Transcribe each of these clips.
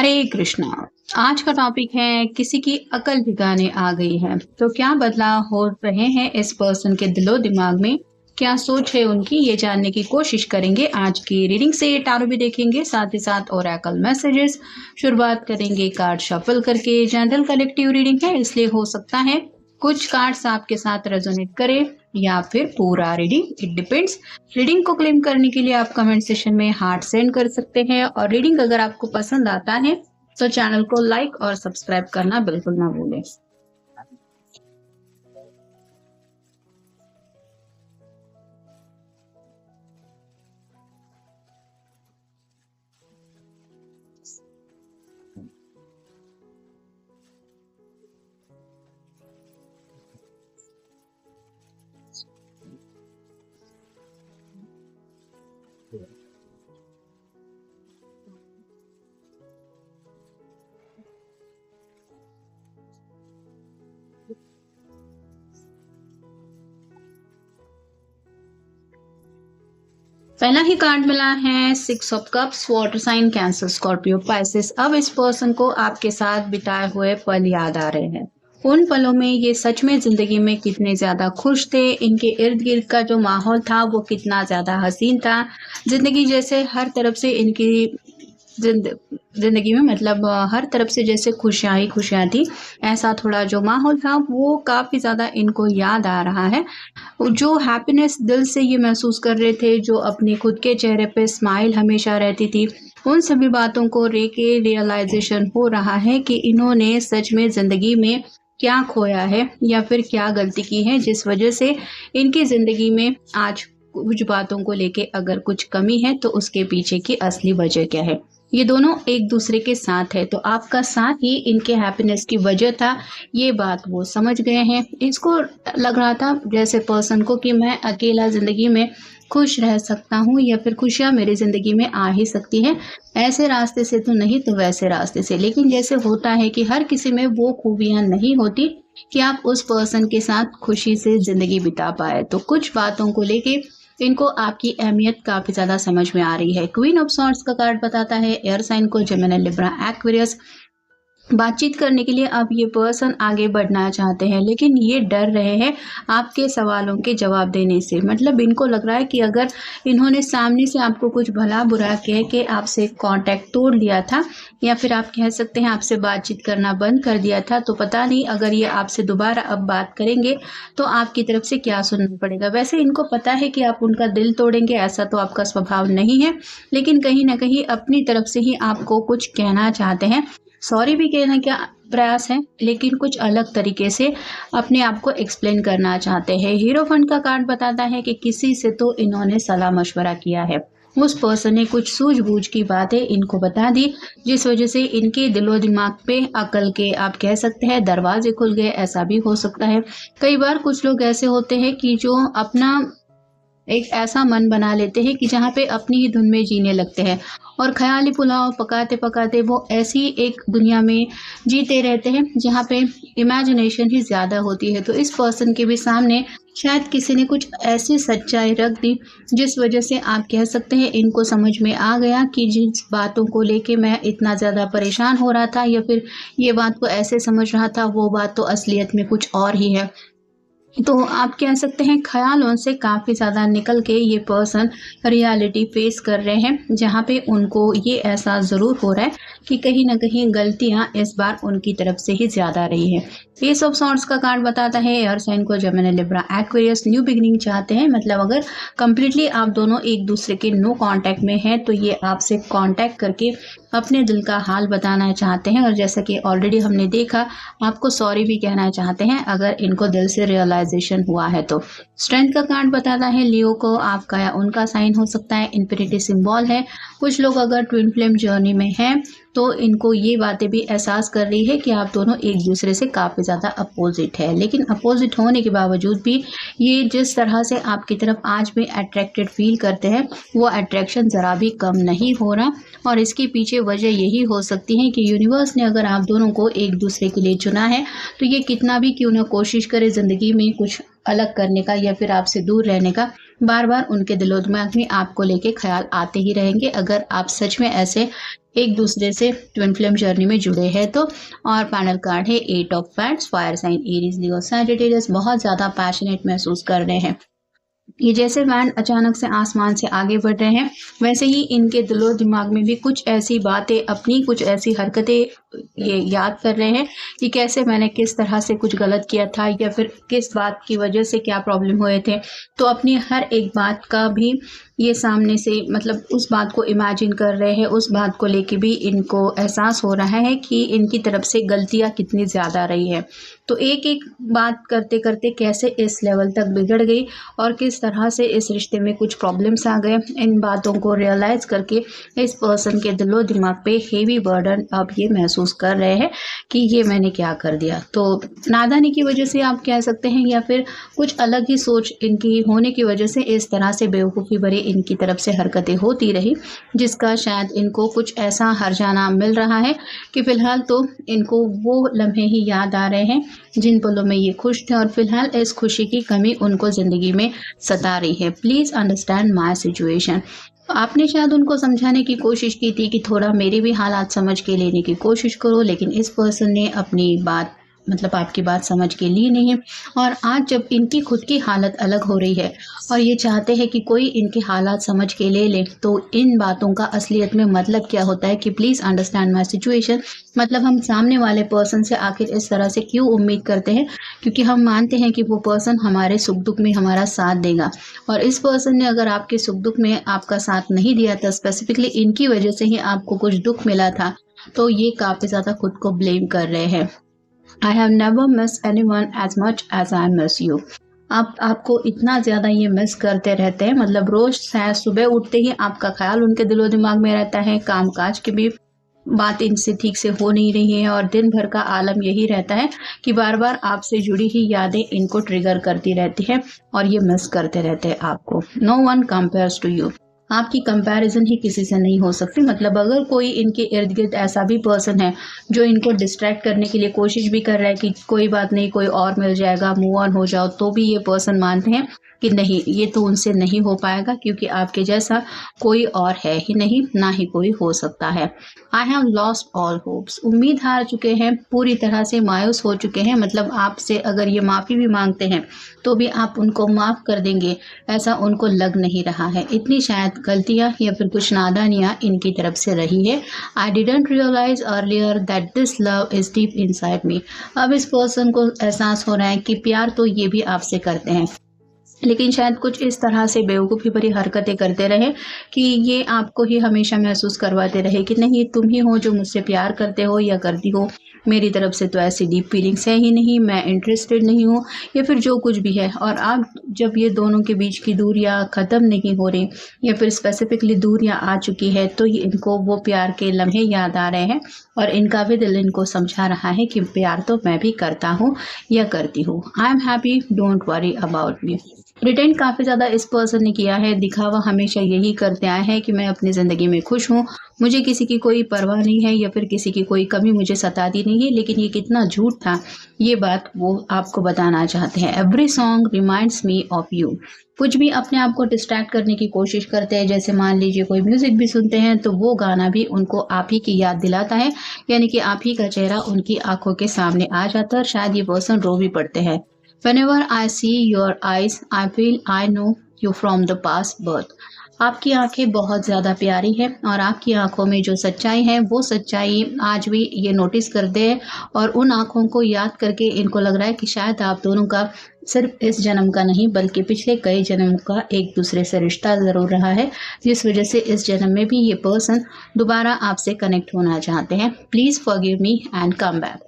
हरे कृष्णा। आज का टॉपिक है किसी की अकल ठिकाने आ गई है तो क्या बदलाव हो रहे हैं इस पर्सन के दिलो दिमाग में, क्या सोच है उनकी, ये जानने की कोशिश करेंगे। आज की रीडिंग से टारो भी देखेंगे, साथ ही साथ ओरेकल मैसेजेस। शुरुआत करेंगे कार्ड शफल करके। जनरल कलेक्टिव रीडिंग है इसलिए हो सकता है कुछ कार्ड्स आपके साथ रेजोनेट करें या फिर पूरा रीडिंग, इट डिपेंड्स। रीडिंग को क्लेम करने के लिए आप कमेंट सेक्शन में हार्ट सेंड कर सकते हैं और रीडिंग अगर आपको पसंद आता है तो चैनल को लाइक और सब्सक्राइब करना बिल्कुल ना भूलें। पहला ही कार्ड मिला है 6 of cups, water sign Cancer Scorpio Pisces. अब इस पर्सन को आपके साथ बिताए हुए पल याद आ रहे हैं। उन पलों में ये सच में जिंदगी में कितने ज्यादा खुश थे, इनके इर्द गिर्द का जो माहौल था वो कितना ज्यादा हसीन था। जिंदगी जैसे हर तरफ से इनकी जिंदगी में मतलब हर तरफ से जैसे खुशियां ही खुशियां थी, ऐसा थोड़ा जो माहौल था वो काफी ज्यादा इनको याद आ रहा है। जो हैप्पीनेस दिल से ये महसूस कर रहे थे, जो अपने खुद के चेहरे पे स्माइल हमेशा रहती थी, उन सभी बातों को लेके रियलाइजेशन हो रहा है कि इन्होंने सच में जिंदगी में क्या खोया है या फिर क्या गलती की है जिस वजह से इनकी जिंदगी में आज कुछ बातों को लेके अगर कुछ कमी है तो उसके पीछे की असली वजह क्या है। ये दोनों एक दूसरे के साथ है तो आपका साथ ही इनके हैप्पीनेस की वजह था, ये बात वो समझ गए हैं। इसको लग रहा था जैसे पर्सन को कि मैं अकेला जिंदगी में खुश रह सकता हूँ या फिर खुशियाँ मेरी जिंदगी में आ ही सकती है, ऐसे रास्ते से तो नहीं तो वैसे रास्ते से। लेकिन जैसे होता है कि हर किसी में वो खूबियाँ नहीं होती कि आप उस पर्सन के साथ खुशी से जिंदगी बिता पाए, तो कुछ बातों को लेके इनको आपकी अहमियत काफी ज्यादा समझ में आ रही है। क्वीन ऑफ सॉर्ड्स का कार्ड बताता है एयर साइन को, जेमिनी, लिब्रा, एक्वेरियस। बातचीत करने के लिए अब ये पर्सन आगे बढ़ना चाहते हैं लेकिन ये डर रहे हैं आपके सवालों के जवाब देने से। मतलब इनको लग रहा है कि अगर इन्होंने सामने से आपको कुछ भला बुरा कह के आपसे कांटेक्ट तोड़ लिया था या फिर आप कह सकते हैं आपसे बातचीत करना बंद कर दिया था, तो पता नहीं अगर ये आपसे दोबारा अब बात करेंगे तो आपकी तरफ से क्या सुनना पड़ेगा। वैसे इनको पता है कि आप उनका दिल तोड़ेंगे, ऐसा तो आपका स्वभाव नहीं है, लेकिन कहीं ना कहीं अपनी तरफ से ही आपको कुछ कहना चाहते हैं। सॉरी भी कहने का प्रयास है लेकिन कुछ अलग तरीके से अपने आप को एक्सप्लेन करना चाहते हैं। हीरो फंड का कार्ड बताता है कि किसी से तो इन्होंने सलाह मशवरा किया है, उस पर्सन ने कुछ सूझबूझ की बातें इनको बता दी जिस वजह से इनके दिलो दिमाग पे अकल के आप कह सकते हैं दरवाजे खुल गए, ऐसा भी हो सकता है। कई बार कुछ लोग ऐसे होते हैं कि जो अपना एक ऐसा मन बना लेते हैं कि जहाँ पे अपनी ही धुन में जीने लगते हैं और ख्याली पुलाव पकाते पकाते वो ऐसी एक दुनिया में जीते रहते हैं जहाँ पे इमेजिनेशन ही ज़्यादा होती है। तो इस पर्सन के भी सामने शायद किसी ने कुछ ऐसी सच्चाई रख दी जिस वजह से आप कह सकते हैं इनको समझ में आ गया कि जिन बातों को लेके मैं इतना ज़्यादा परेशान हो रहा था या फिर ये बात को ऐसे समझ रहा था, वो बात तो असलियत में कुछ और ही है। तो आप कह सकते हैं ख्यालों से काफ़ी ज़्यादा निकल के ये पर्सन रियलिटी फेस कर रहे हैं जहाँ पे उनको ये एहसास ज़रूर हो रहा है कि कहीं ना कहीं गलतियाँ इस बार उनकी तरफ से ही ज़्यादा रही है। एस ऑफ सॉर्ड्स का कार्ड बताता है एयर साइन को, Gemini, Libra, Aquarius. New beginning चाहते हैं, मतलब अगर कंप्लीटली आप दोनों एक दूसरे के नो कांटेक्ट में हैं तो ये आपसे कांटेक्ट करके अपने दिल का हाल बताना चाहते हैं और जैसा कि ऑलरेडी हमने देखा आपको सॉरी भी कहना चाहते हैं अगर इनको दिल से रियलाइजेशन हुआ है तो। स्ट्रेंथ का कार्ड बताता है लियो को, आपका या उनका साइन हो सकता है, इन्फिनिटी सिंबल है। कुछ लोग अगर ट्विन फ्लेम जर्नी में हैं तो इनको ये बातें भी एहसास कर रही है कि आप दोनों एक दूसरे से काफ़ी ज़्यादा अपोजिट है, लेकिन अपोजिट होने के बावजूद भी ये जिस तरह से आपकी तरफ आज भी अट्रैक्टेड फील करते हैं वो अट्रैक्शन ज़रा भी कम नहीं हो रहा। और इसके पीछे वजह यही हो सकती है कि यूनिवर्स ने अगर आप दोनों को एक दूसरे के लिए चुना है तो ये कितना भी क्यों ना कोशिश करे ज़िंदगी में कुछ अलग करने का या फिर आपसे दूर रहने का, बार बार उनके दिलो दिमाग में आपको लेके ख्याल आते ही रहेंगे अगर आप सच में ऐसे एक दूसरे से ट्विन फ्लेम जर्नी में जुड़े हैं तो। और पैनल कार्ड है 8 of pants, fire sign Aries, Leo, Sagittarius बहुत ज्यादा पैशनेट महसूस कर रहे हैं। ये जैसे वैन अचानक से आसमान से आगे बढ़ रहे हैं वैसे ही इनके दिलो दिमाग में भी कुछ ऐसी बातें, अपनी कुछ ऐसी हरकतें ये याद कर रहे हैं कि कैसे मैंने किस तरह से कुछ गलत किया था या फिर किस बात की वजह से क्या प्रॉब्लम हुए थे। तो अपनी हर एक बात का भी ये सामने से मतलब उस बात को इमेजिन कर रहे हैं, उस बात को लेके भी इनको एहसास हो रहा है कि इनकी तरफ से गलतियां कितनी ज़्यादा रही है। तो एक एक बात करते करते कैसे इस लेवल तक बिगड़ गई और किस तरह से इस रिश्ते में कुछ प्रॉब्लम्स आ गए, इन बातों को रियलाइज़ करके इस पर्सन के दिलो दिमाग पे हेवी बर्डन अब ये महसूस कर रहे हैं कि ये मैंने क्या कर दिया। तो नादानी की वजह से आप कह सकते हैं या फिर कुछ अलग ही सोच इनकी होने की वजह से इस तरह से बेवकूफ़ी भरी इनकी तरफ से हरकतें होती रही, जिसका शायद इनको कुछ ऐसा हर्जाना मिल रहा है कि फ़िलहाल तो इनको वो लम्हे ही याद आ रहे हैं जिन पलों में ये खुश थे और फिलहाल इस खुशी की कमी उनको ज़िंदगी में सता रही है। Please understand my situation. आपने शायद उनको समझाने की कोशिश की थी कि थोड़ा मेरे भी हालात समझ के लेने की कोशिश करो, लेकिन इस पर्सन ने अपनी बात मतलब आपकी बात समझ के ली नहीं। और आज जब इनकी खुद की हालत अलग हो रही है और ये चाहते हैं कि कोई इनके हालात समझ के ले ले, तो इन बातों का असलियत में मतलब क्या होता है कि प्लीज़ अंडरस्टैंड माई सिचुएशन। मतलब हम सामने वाले पर्सन से आखिर इस तरह से क्यों उम्मीद करते हैं, क्योंकि हम मानते हैं कि वो पर्सन हमारे सुख दुख में हमारा साथ देगा। और इस पर्सन ने अगर आपके सुख दुख में आपका साथ नहीं दिया था, स्पेसिफिकली इनकी वजह से ही आपको कुछ दुख मिला था, तो ये काफ़ी ज़्यादा खुद को ब्लेम कर रहे हैं। I have never missed anyone as much as I miss you। आपको इतना ज़्यादा ये मिस करते रहते हैं, मतलब रोज़ शायद सुबह उठते ही आपका ख्याल उनके दिलो दिमाग में रहता है, काम काज की भी बात इनसे ठीक से हो नहीं रही है और दिन भर का आलम यही रहता है कि बार बार आपसे जुड़ी ही यादें इनको ट्रिगर करती रहती है और ये मिस करते रहते हैं आपको। No one compares to you। आपकी कंपैरिजन ही किसी से नहीं हो सकती। मतलब अगर कोई इनके इर्द गिर्द ऐसा भी पर्सन है जो इनको डिस्ट्रैक्ट करने के लिए कोशिश भी कर रहा है कि कोई बात नहीं, कोई और मिल जाएगा, मूव ऑन हो जाओ, तो भी ये पर्सन मानते हैं कि नहीं, ये तो उनसे नहीं हो पाएगा क्योंकि आपके जैसा कोई और है ही नहीं, ना ही कोई हो सकता है। I have lost all hopes. उम्मीद हार चुके हैं, पूरी तरह से मायूस हो चुके हैं। मतलब आपसे अगर ये माफ़ी भी मांगते हैं तो भी आप उनको माफ़ कर देंगे, ऐसा उनको लग नहीं रहा है। इतनी शायद गलतियाँ या फिर कुछ नादानियाँ इनकी तरफ से रही है। I didn't realise earlier that this love is deep inside me. अब इस पर्सन को एहसास हो रहा है कि प्यार तो ये भी आपसे करते हैं, लेकिन शायद कुछ इस तरह से बेवकूफ़ी भरी हरकतें करते रहे कि ये आपको ही हमेशा महसूस करवाते रहे कि नहीं, तुम ही हो जो मुझसे प्यार करते हो या करती हो, मेरी तरफ से तो ऐसी डीप फीलिंग्स है ही नहीं, मैं इंटरेस्टेड नहीं हूँ, या फिर जो कुछ भी है। और अब जब ये दोनों के बीच की दूरियाँ ख़त्म नहीं हो रही या फिर स्पेसिफिकली दूरियाँ आ चुकी है, तो ये इनको वो प्यार के लम्हे याद आ रहे हैं और इनका भी दिल इनको समझा रहा है कि प्यार तो मैं भी करता हूँ या करती हूँ। I am happy, don't worry about me. Pretend काफ़ी ज़्यादा इस पर्सन ने किया है, दिखावा हमेशा यही करते आए हैं कि मैं अपनी ज़िंदगी में खुश हूँ, मुझे किसी की कोई परवाह नहीं है या फिर किसी की कोई कमी मुझे सताती नहीं है। लेकिन ये कितना झूठ था, ये बात वो आपको बताना चाहते हैं। Every song reminds me of you. कुछ भी अपने आप को डिस्ट्रैक्ट करने की कोशिश करते हैं, जैसे मान लीजिए कोई म्यूज़िक भी सुनते हैं तो वो गाना भी उनको आप ही की याद दिलाता है, यानी कि आप ही का चेहरा उनकी आंखों के सामने आ जाता है और शायद ये पर्सन रो भी पड़ते हैं। Whenever I see your eyes, I feel I know you from the past birth। आपकी आंखें बहुत ज़्यादा प्यारी हैं और आपकी आंखों में जो सच्चाई है वो सच्चाई आज भी ये नोटिस करते हैं और उन आंखों को याद करके इनको लग रहा है कि शायद आप दोनों का सिर्फ इस जन्म का नहीं बल्कि पिछले कई जन्म का एक दूसरे से रिश्ता ज़रूर रहा है, जिस वजह से इस जन्म में भी ये पर्सन दोबारा आपसे कनेक्ट होना चाहते हैं। Please forgive me and come back.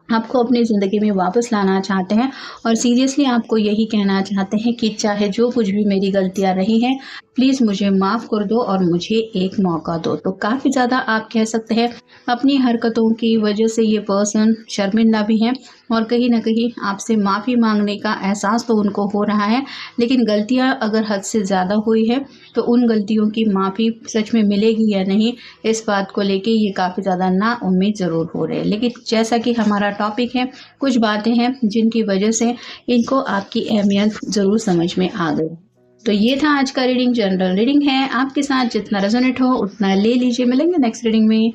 आपको अपनी ज़िंदगी में वापस लाना चाहते हैं और सीरियसली आपको यही कहना चाहते हैं कि चाहे जो कुछ भी मेरी गलतियां रही हैं, प्लीज़ मुझे माफ़ कर दो और मुझे एक मौका दो। तो काफ़ी ज़्यादा आप कह सकते हैं अपनी हरकतों की वजह से ये पर्सन शर्मिंदा भी हैं और कहीं ना कहीं आपसे माफ़ी मांगने का एहसास तो उनको हो रहा है, लेकिन गलतियां अगर हद से ज़्यादा हुई है तो उन गलतियों की माफ़ी सच में मिलेगी या नहीं, इस बात को लेके ये काफ़ी ज़्यादा ना उम्मीद ज़रूर हो रहे हैं। लेकिन जैसा कि हमारा टॉपिक है, कुछ बातें हैं जिनकी वजह से इनको आपकी अहमियत ज़रूर समझ में आ गई। तो ये था आज का रीडिंग, जनरल रीडिंग है, आपके साथ जितना रेजोनेट हो उतना ले लीजिए। मिलेंगे नेक्स्ट रीडिंग में।